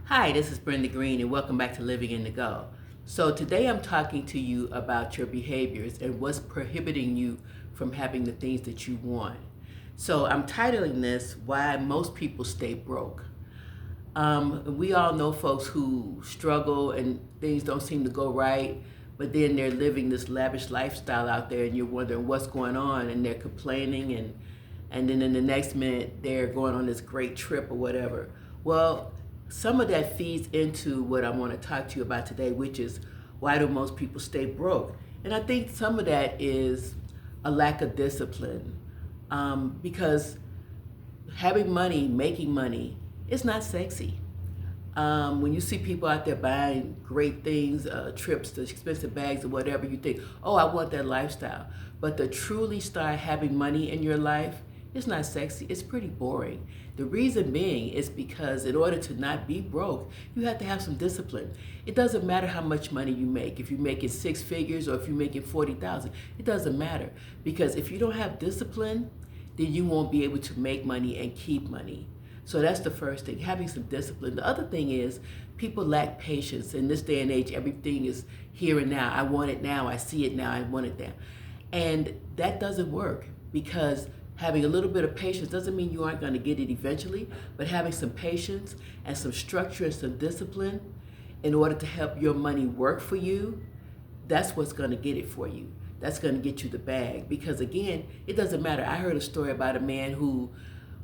Hi, this is Brenda Green, and welcome back to Living in the Go. So, today I'm talking to you about your behaviors and what's prohibiting you from having the things that you want. So, I'm titling this Why Most People Stay Broke. We all know folks who struggle and things don't seem to go right, but then they're living this lavish lifestyle out there, and you're wondering what's going on, and they're complaining, and then in the next minute they're going on this great trip or whatever. Well, some of that feeds into what I want to talk to you about today, which is why do most people stay broke? And I think some of that is a lack of discipline, because having money, making money, it's not sexy. When you see people out there buying great things, trips, the expensive bags or whatever, you think, oh, I want that lifestyle. But to truly start having money in your life, it's not sexy. It's pretty boring. The reason being is because in order to not be broke, you have to have some discipline. It doesn't matter how much money you make. If you're making six figures or if you're making 40,000, it doesn't matter. Because if you don't have discipline, then you won't be able to make money and keep money. So that's the first thing, having some discipline. The other thing is people lack patience. In this day and age, everything is here and now. I want it now. I see it now. I want it now. And that doesn't work because having a little bit of patience doesn't mean you aren't going to get it eventually, but having some patience and some structure and some discipline in order to help your money work for you, that's what's going to get it for you. That's going to get you the bag. Because again, it doesn't matter. I heard a story about a man who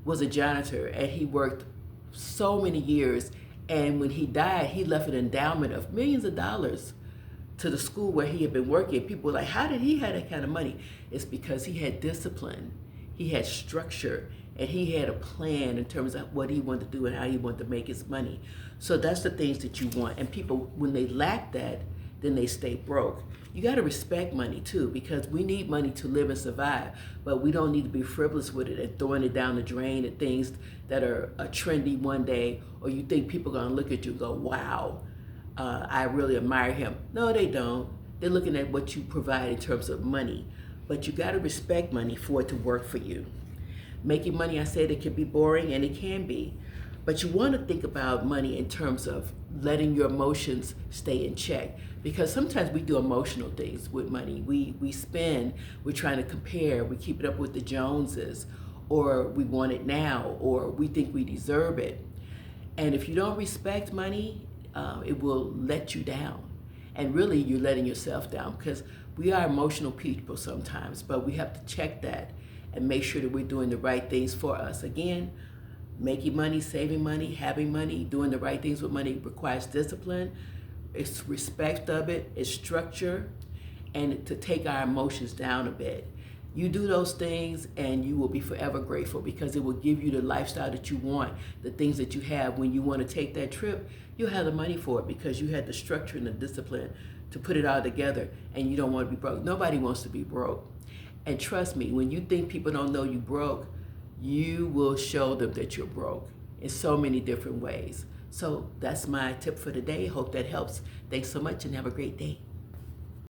was a janitor and he worked so many years, and when he died he left an endowment of millions of dollars to the school where he had been working. People were like, how did he have that kind of money? It's because he had discipline, he had structure, and he had a plan in terms of what he wanted to do and how he wanted to make his money. So that's the things that you want. And people, when they lack that, then they stay broke. You got to respect money too, because we need money to live and survive, but we don't need to be frivolous with it and throwing it down the drain at things that are trendy one day, or you think people are going to look at you and go, wow, I really admire him. No, they don't. They're looking at what you provide in terms of money, but you got to respect money for it to work for you. Making money, I said, it can be boring, and it can be. But you want to think about money in terms of letting your emotions stay in check. Because sometimes we do emotional things with money. We spend, we're trying to compare, we keep it up with the Joneses, or we want it now, or we think we deserve it. And if you don't respect money, it will let you down. And really, you're letting yourself down, because we are emotional people sometimes, but we have to check that and make sure that we're doing the right things for us. Again, making money, saving money, having money, doing the right things with money requires discipline, it's respect of it, it's structure, and to take our emotions down a bit. You do those things and you will be forever grateful, because it will give you the lifestyle that you want, the things that you have. When you want to take that trip, you'll have the money for it because you had the structure and the discipline to put it all together, and you don't want to be broke. Nobody wants to be broke. And trust me, when you think people don't know you broke, you will show them that you're broke in so many different ways. So that's my tip for today. Hope that helps. Thanks so much and have a great day.